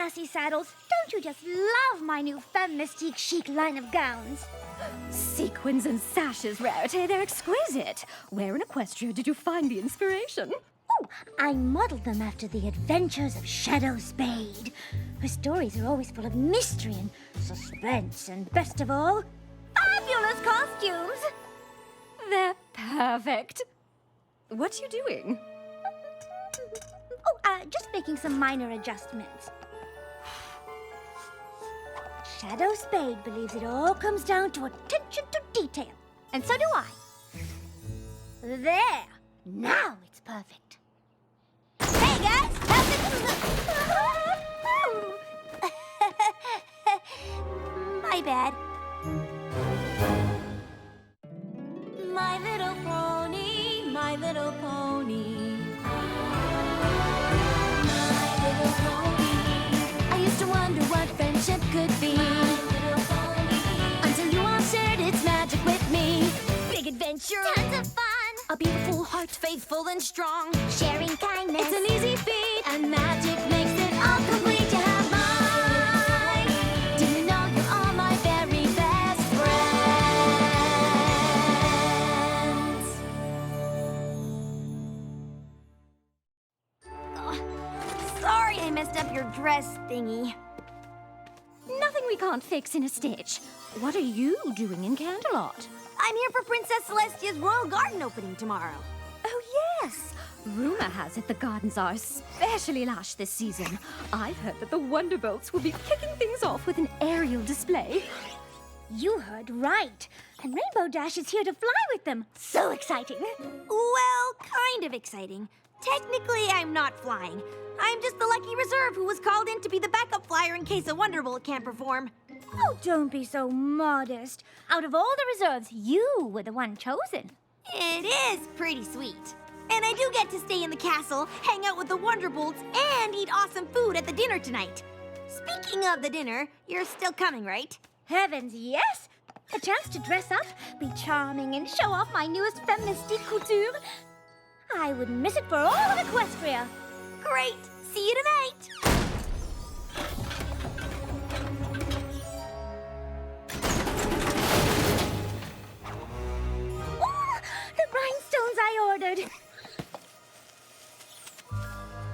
Sassy Saddles, don't you just love my new Femme Mystique chic line of gowns? Sequins and sashes, Rarity, they're exquisite. Where in Equestria did you find the inspiration? Oh, I modeled them after the adventures of Shadow Spade. Her stories are always full of mystery and suspense, and best of all, fabulous costumes. They're perfect. What are you doing? Just making some minor adjustments. Shadow Spade believes it all comes down to attention to detail. And so do I. There! Now it's perfect. Hey, guys! How's it... My bad. My little pony, my little pony. I used to wonder what friendship could be. Until you all shared its magic with me. Big adventure, tons of fun. A beautiful heart, faithful and strong. Sharing kindness, it's an easy feat. And magic makes it all complete. You have mine. Do you know you're all my very best friends? Sorry I messed up your dress thingy. Nothing we can't fix in a stitch. What are you doing in Canterlot? I'm here for Princess Celestia's Royal Garden opening tomorrow. Oh, yes. Rumor has it the gardens are especially lush this season. I've heard that the Wonderbolts will be kicking things off with an aerial display. You heard right. And Rainbow Dash is here to fly with them. So exciting. Well, kind of exciting. Technically, I'm not flying. I'm just the lucky reserve who was called in to be the backup flyer in case a Wonderbolt can't perform. Oh, don't be so modest. Out of all the reserves, you were the one chosen. It is pretty sweet. And I do get to stay in the castle, hang out with the Wonderbolts, and eat awesome food at the dinner tonight. Speaking of the dinner, you're still coming, right? Heavens, yes! A chance to dress up, be charming, and show off my newest Femme Mystique couture. I wouldn't miss it for all of Equestria. Great! See you tonight! Oh, the rhinestones I ordered!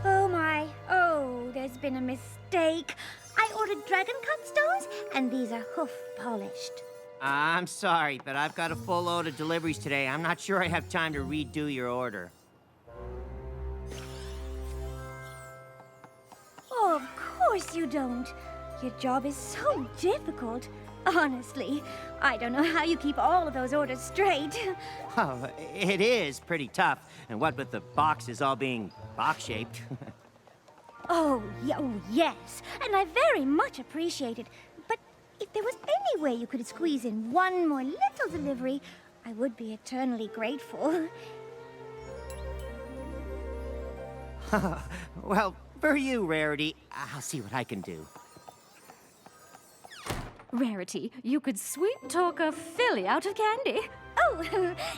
Oh my, oh, there's been a mistake. I ordered dragon cut stones, and these are hoof polished. I'm sorry, but I've got a full load of deliveries today. I'm not sure I have time to redo your order. Oh, of course you don't. Your job is so difficult. Honestly, I don't know how you keep all of those orders straight. Oh, it is pretty tough, and what with the boxes all being box-shaped. Oh, yes, and I very much appreciate it. But if there was any way you could squeeze in one more little delivery, I would be eternally grateful. Well, for you, Rarity, I'll see what I can do. Rarity, you could sweet talk a filly out of candy. Oh,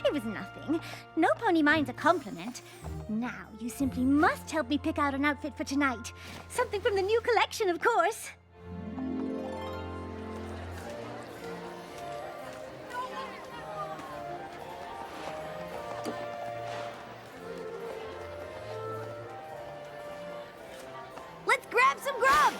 it was nothing. No pony minds a compliment. Now, you simply must help me pick out an outfit for tonight. Something from the new collection, of course. Let's grab some grub!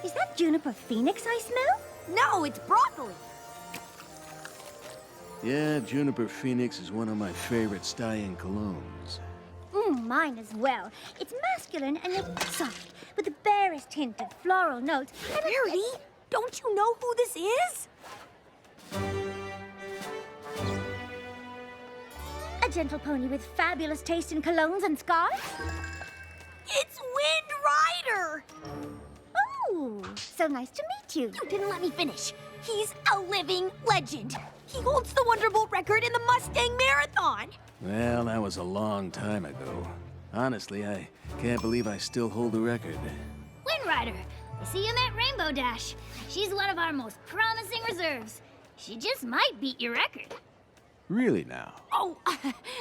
Is that juniper phoenix I smell? No, it's broccoli. Yeah, Juniper Phoenix is one of my favorite stallion colognes. Mine as well. It's masculine and it's soft, with the barest hint of floral notes. And Rarity, don't you know who this is? A gentle pony with fabulous taste in colognes and scarves? It's Wind Rider! Oh, so nice to meet you. You didn't let me finish. He's a living legend. He holds the Wonderbolt record in the Mustang Marathon. Well, that was a long time ago. Honestly, I can't believe I still hold the record. Wind Rider, I see you met Rainbow Dash. She's one of our most promising reserves. She just might beat your record. Really now? Oh,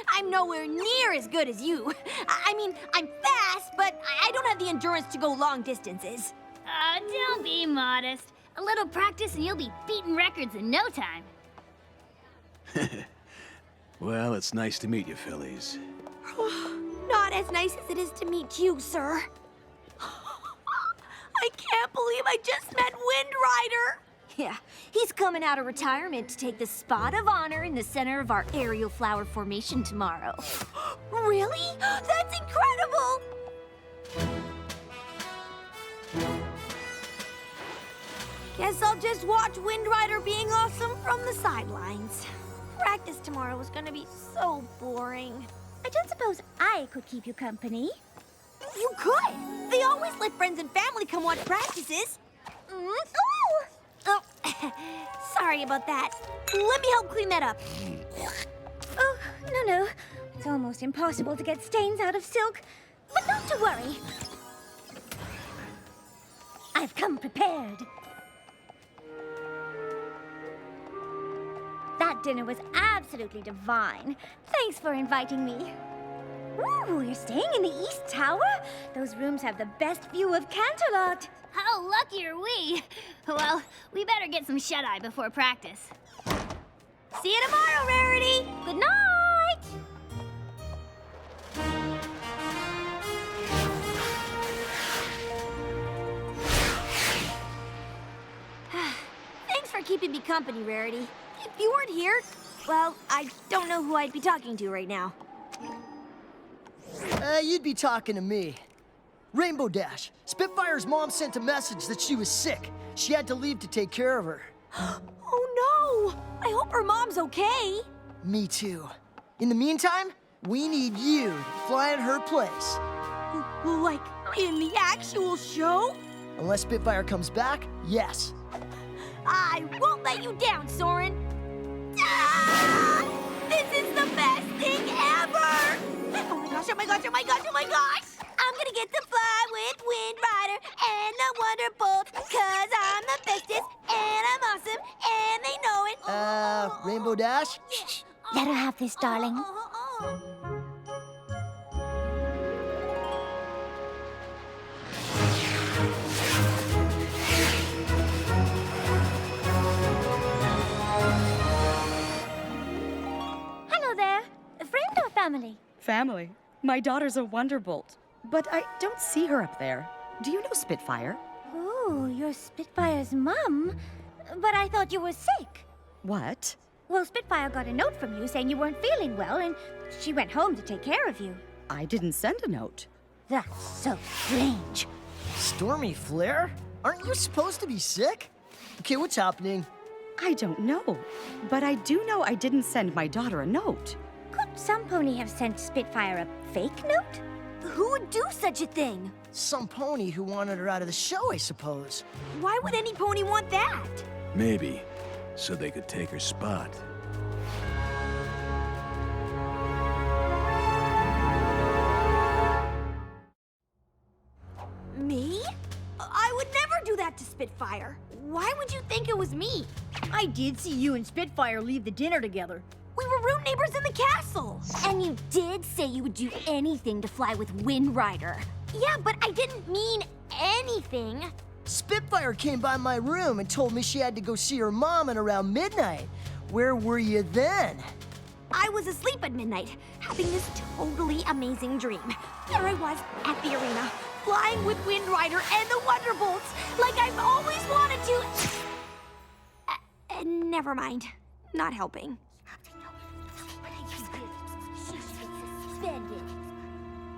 I'm nowhere near as good as you. I mean, I'm fast, but I don't have the endurance to go long distances. Don't be modest. A little practice and you'll be beating records in no time. Well, it's nice to meet you, Phillies. Not as nice as it is to meet you, sir. I can't believe I just met Wind Rider. Yeah, he's coming out of retirement to take the spot of honor in the center of our aerial flower formation tomorrow. Really? That's incredible! Guess I'll just watch Wind Rider being awesome from the sidelines. Practice tomorrow is gonna be so boring. I don't suppose I could keep you company. You could! They always let friends and family come watch practices. Oh, sorry about that. Let me help clean that up. Oh, no. It's almost impossible to get stains out of silk. But not to worry. I've come prepared. That dinner was absolutely divine. Thanks for inviting me. Ooh, you're staying in the East Tower? Those rooms have the best view of Canterlot. How lucky are we? Well, we better get some shut-eye before practice. See you tomorrow, Rarity. Good night! Thanks for keeping me company, Rarity. If you weren't here, well, I don't know who I'd be talking to right now. You'd be talking to me. Rainbow Dash, Spitfire's mom sent a message that she was sick. She had to leave to take care of her. Oh no! I hope her mom's okay. Me too. In the meantime, we need you to fly in her place. Like, in the actual show? Unless Spitfire comes back, yes. I won't let you down, Soren. Ah! This is the best thing ever! Oh my gosh, oh my gosh, oh my gosh, oh my gosh! I'm gonna get to fly with Wind Rider and the Wonderbolt, 'cause I'm the bestest and I'm awesome and they know it. Rainbow Dash? Let her have this, darling. Hello there. A friend or family? Family. My daughter's a Wonderbolt, but I don't see her up there. Do you know Spitfire? Oh, you're Spitfire's mum. But I thought you were sick. What? Well, Spitfire got a note from you saying you weren't feeling well, and she went home to take care of you. I didn't send a note. That's so strange. Stormy Flare? Aren't you supposed to be sick? Okay, what's happening? I don't know, but I do know I didn't send my daughter a note. Could some pony have sent Spitfire a fake note? Who would do such a thing? Some pony who wanted her out of the show, I suppose. Why would any pony want that? Maybe, so they could take her spot. Me? I would never do that to Spitfire. Why would you think it was me? I did see you and Spitfire leave the dinner together. We were room neighbors in the castle. And you did say you would do anything to fly with Wind Rider. Yeah, but I didn't mean anything. Spitfire came by my room and told me she had to go see her mom at around midnight. Where were you then? I was asleep at midnight, having this totally amazing dream. There I was at the arena, flying with Wind Rider and the Wonderbolts, like I've always wanted to. Never mind. Not helping.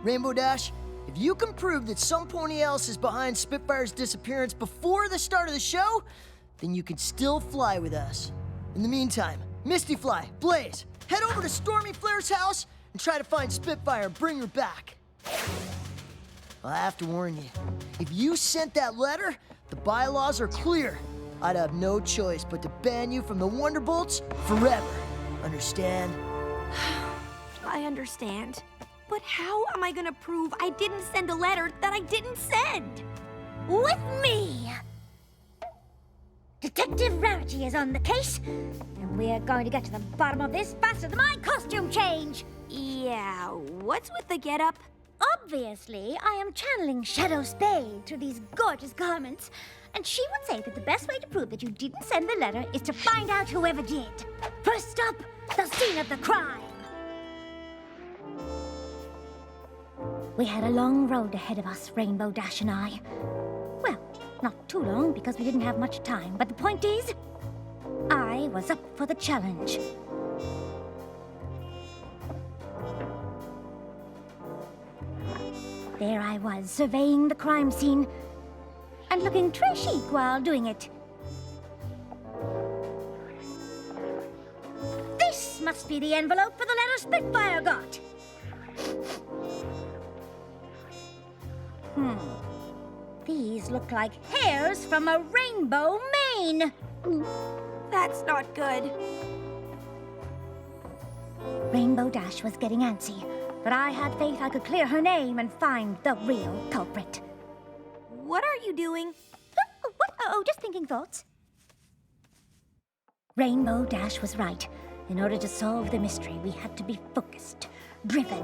Rainbow Dash, if you can prove that some pony else is behind Spitfire's disappearance before the start of the show, then you can still fly with us. In the meantime, Misty Fly, Blaze, head over to Stormy Flare's house and try to find Spitfire and bring her back. I have to warn you, if you sent that letter, the bylaws are clear. I'd have no choice but to ban you from the Wonderbolts forever. Understand? I understand. But how am I gonna prove I didn't send a letter that I didn't send? With me! Detective Rarity is on the case, and we're going to get to the bottom of this faster than my costume change. Yeah, what's with the getup? Obviously, I am channeling Shadow Spade through these gorgeous garments, and she would say that the best way to prove that you didn't send the letter is to find out whoever did. First stop, the scene of the crime. We had a long road ahead of us, Rainbow Dash and I. Well, not too long because we didn't have much time, but the point is, I was up for the challenge. There I was, surveying the crime scene, and looking très chic while doing it. This must be the envelope for the letter Spitfire got. These look like hairs from a rainbow mane. That's not good. Rainbow Dash was getting antsy, but I had faith I could clear her name and find the real culprit. What are you doing? Oh, just thinking thoughts. Rainbow Dash was right. In order to solve the mystery, we had to be focused, driven,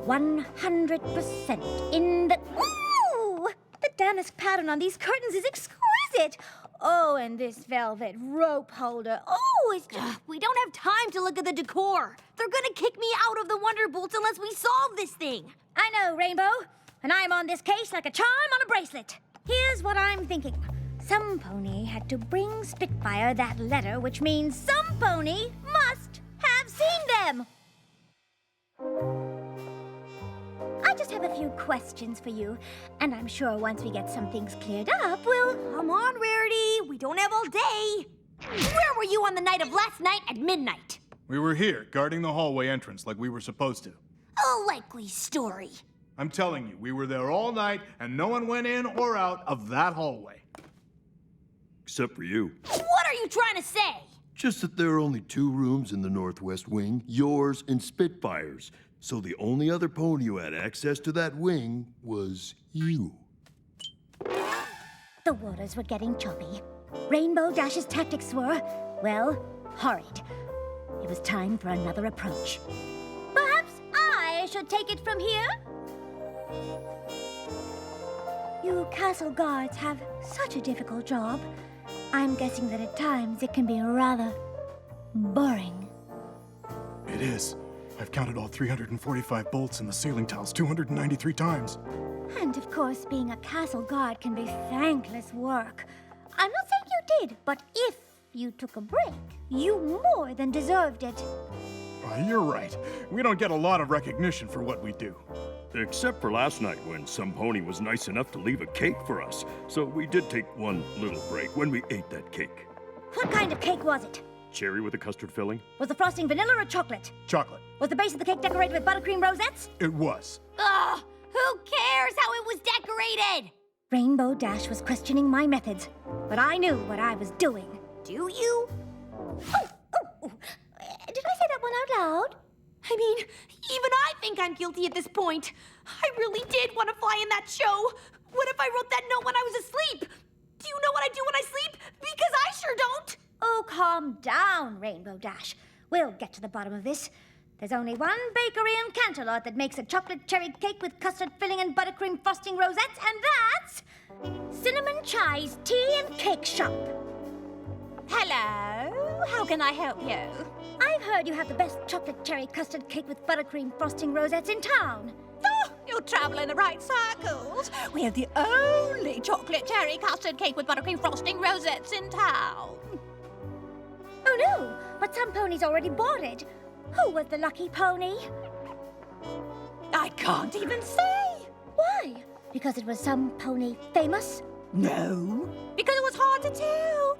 100% in the... Ooh! The damask pattern on these curtains is exquisite. Oh, and this velvet rope holder. Oh, it's just... We don't have time to look at the decor. They're gonna kick me out of the Wonderbolts unless we solve this thing. I know, Rainbow. And I'm on this case like a charm on a bracelet. Here's what I'm thinking. Some pony had to bring Spitfire that letter, which means some pony must have seen them. I just have a few questions for you, and I'm sure once we get some things cleared up, we'll... Come on, Rarity. We don't have all day. Where were you on the night of last night at midnight? We were here, guarding the hallway entrance like we were supposed to. A likely story. I'm telling you, we were there all night, and no one went in or out of that hallway. Except for you. What are you trying to say? Just that there are only 2 rooms in the northwest wing, yours and Spitfire's. So the only other pony who had access to that wing was you. The waters were getting choppy. Rainbow Dash's tactics were, well, horrid. It was time for another approach. Perhaps I should take it from here? You castle guards have such a difficult job. I'm guessing that at times it can be rather boring. It is. I've counted all 345 bolts in the ceiling tiles 293 times. And of course, being a castle guard can be thankless work. I'm not saying you did, but if you took a break, you more than deserved it. You're right. We don't get a lot of recognition for what we do. Except for last night when some pony was nice enough to leave a cake for us. So we did take one little break when we ate that cake. What kind of cake was it? Cherry with a custard filling? Was the frosting vanilla or chocolate? Chocolate. Was the base of the cake decorated with buttercream rosettes? It was. Ugh, who cares how it was decorated? Rainbow Dash was questioning my methods, but I knew what I was doing. Do you? Did I say that one out loud? I mean, even I think I'm guilty at this point. I really did want to fly in that show. What if I wrote that note when I was asleep? Do you know what I do when I sleep? Because I sure don't. Oh, calm down, Rainbow Dash. We'll get to the bottom of this. There's only one bakery in Canterlot that makes a chocolate cherry cake with custard filling and buttercream frosting rosettes, and that's Cinnamon Chai's Tea and Cake Shop. Hello, how can I help you? I've heard you have the best chocolate cherry custard cake with buttercream frosting rosettes in town. Oh, you're traveling the right circles. We have the only chocolate cherry custard cake with buttercream frosting rosettes in town. Oh no, but some ponies already bought it. Who was the lucky pony? I can't even say. Why? Because it was some pony famous? No, because it was hard to tell.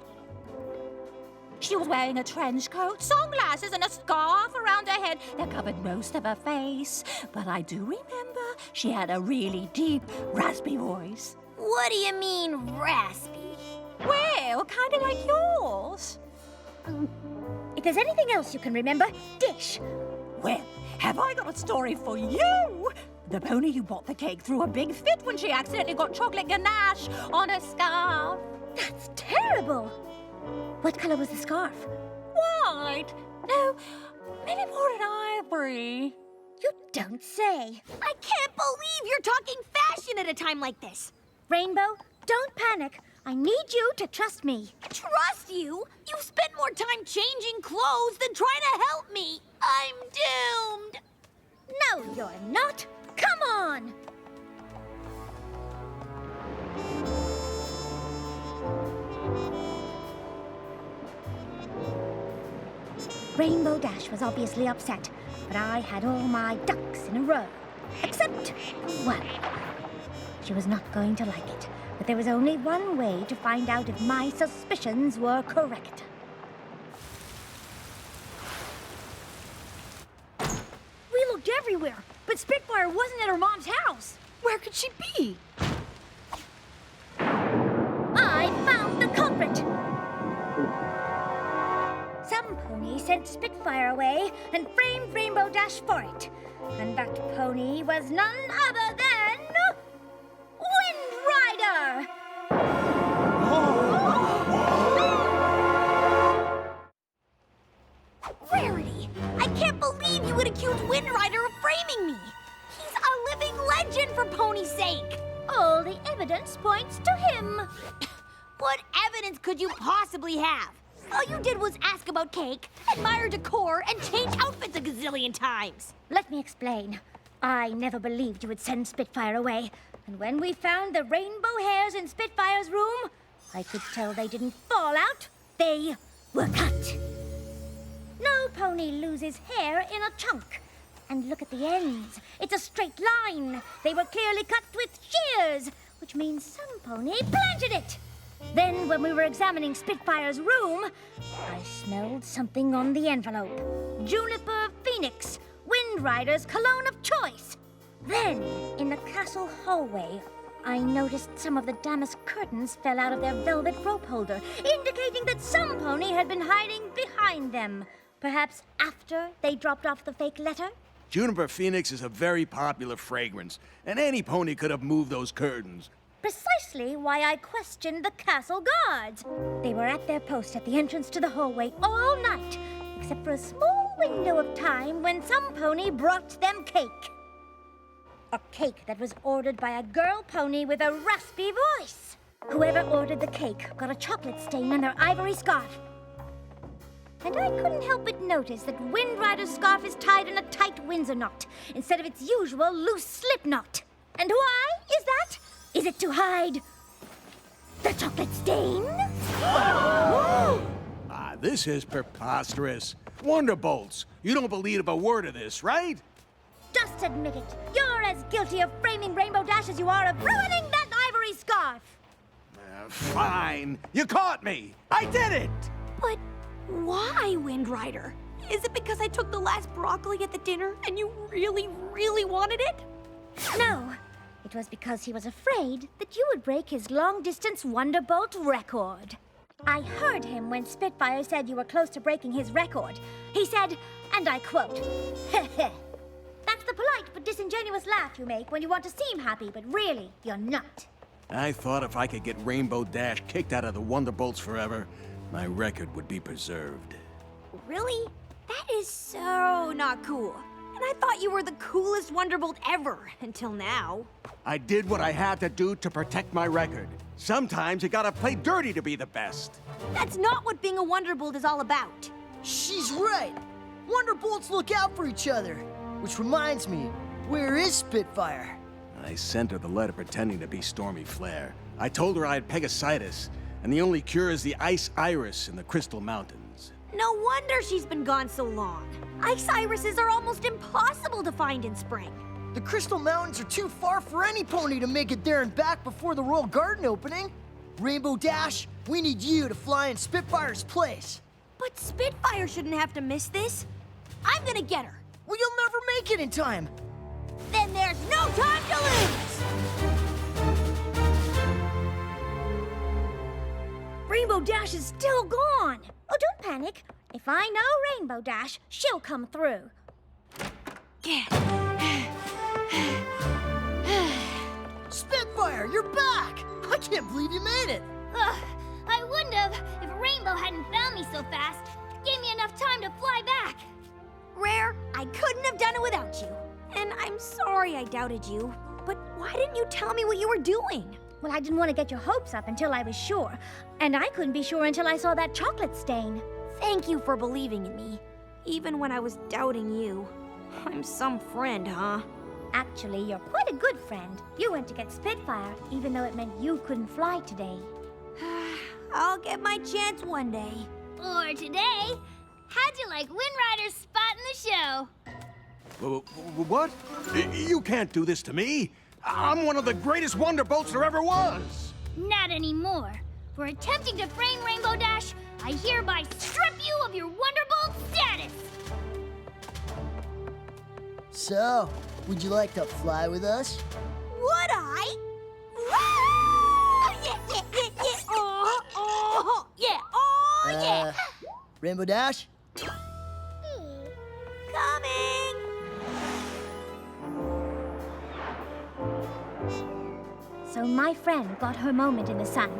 She was wearing a trench coat, sunglasses, and a scarf around her head that covered most of her face. But I do remember she had a really deep, raspy voice. What do you mean, raspy? Well, kind of like yours. If there's anything else you can remember, dish. Well, have I got a story for you? The pony who bought the cake threw a big fit when she accidentally got chocolate ganache on her scarf. That's terrible. What color was the scarf? White? No, maybe more than ivory. You don't say. I can't believe you're talking fashion at a time like this. Rainbow, don't panic. I need you to trust me. Trust you? You've spent more time changing clothes than trying to help me. I'm doomed. No, you're not. Come on. Rainbow Dash was obviously upset, but I had all my ducks in a row. Except one. She was not going to like it, but there was only one way to find out if my suspicions were correct. We looked everywhere, but Spitfire wasn't at her mom's house. Where could she be? I found the culprit! Some pony sent Spitfire away and framed Rainbow Dash for it. And that pony was none other than... Wind Rider! Rarity, I can't believe you would accuse Wind Rider of framing me. He's a living legend for Pony's sake. All the evidence points to him. What evidence could you possibly have? All you did was ask about cake, admire decor, and change outfits a gazillion times. Let me explain. I never believed you would send Spitfire away. And when we found the rainbow hairs in Spitfire's room, I could tell they didn't fall out. They were cut. No pony loses hair in a chunk. And look at the ends. It's a straight line. They were clearly cut with shears, which means some pony planted it. Then, when we were examining Spitfire's room, I smelled something on the envelope. Juniper Phoenix, Wind Rider's cologne of choice. Then, in the castle hallway, I noticed some of the damask curtains fell out of their velvet rope holder, indicating that some pony had been hiding behind them. Perhaps after they dropped off the fake letter? Juniper Phoenix is a very popular fragrance, and any pony could have moved those curtains. Precisely why I questioned the castle guards. They were at their post at the entrance to the hallway all night, except for a small window of time when some pony brought them cake. A cake that was ordered by a girl pony with a raspy voice. Whoever ordered the cake got a chocolate stain on their ivory scarf. And I couldn't help but notice that Wind Rider's scarf is tied in a tight Windsor knot instead of its usual loose slip knot. And why is that? Is it to hide the chocolate stain? This is preposterous. Wonderbolts, you don't believe a word of this, right? Just admit it. You're as guilty of framing Rainbow Dash as you are of ruining that ivory scarf. Fine. You caught me. I did it. But why, Wind Rider? Is it because I took the last broccoli at the dinner and you really, really wanted it? No. It was because he was afraid that you would break his long-distance Wonderbolt record. I heard him when Spitfire said you were close to breaking his record. He said, and I quote, "Heh heh. That's the polite but disingenuous laugh you make when you want to seem happy, but really, you're not." I thought if I could get Rainbow Dash kicked out of the Wonderbolts forever, my record would be preserved. Really? That is so not cool. And I thought you were the coolest Wonderbolt ever, until now. I did what I had to do to protect my record. Sometimes you gotta play dirty to be the best. That's not what being a Wonderbolt is all about. She's right. Wonderbolts look out for each other. Which reminds me, where is Spitfire? I sent her the letter pretending to be Stormy Flare. I told her I had Pegasitis, and the only cure is the ice iris in the Crystal Mountains. No wonder she's been gone so long. Ice irises are almost impossible to find in spring. The Crystal Mountains are too far for any pony to make it there and back before the Royal Garden opening. Rainbow Dash, we need you to fly in Spitfire's place. But Spitfire shouldn't have to miss this. I'm gonna get her. Well, you'll never make it in time. Then there's no time to lose! Rainbow Dash is still gone. Oh, don't panic. If I know Rainbow Dash, she'll come through. Spitfire, you're back! I can't believe you made it. I wouldn't have if Rainbow hadn't found me so fast. Gave me enough time to fly back. Rare, I couldn't have done it without you. And I'm sorry I doubted you. But why didn't you tell me what you were doing? Well, I didn't want to get your hopes up until I was sure. And I couldn't be sure until I saw that chocolate stain. Thank you for believing in me, even when I was doubting you. I'm some friend, huh? Actually, you're quite a good friend. You went to get Spitfire, even though it meant you couldn't fly today. I'll get my chance one day. Or today. How'd you like Wind Rider's spot in the show? What? You can't do this to me. I'm one of the greatest Wonderbolts there ever was. Not anymore. For attempting to frame Rainbow Dash, I hereby strip you of your Wonderbolt status. So, would you like to fly with us? Would I? Yeah, yeah, yeah, yeah. Oh, yeah, oh, yeah. Rainbow Dash? Coming. So my friend got her moment in the sun,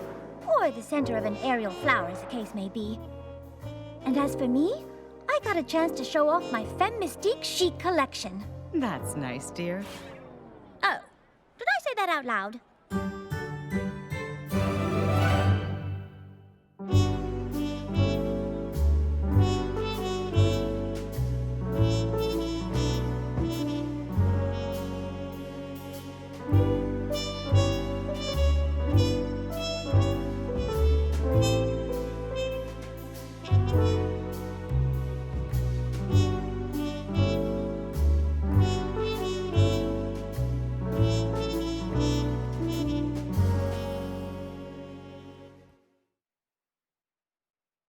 or the center of an aerial flower, as the case may be. And as for me, I got a chance to show off my Femme Mystique chic collection. That's nice, dear. Oh, did I say that out loud?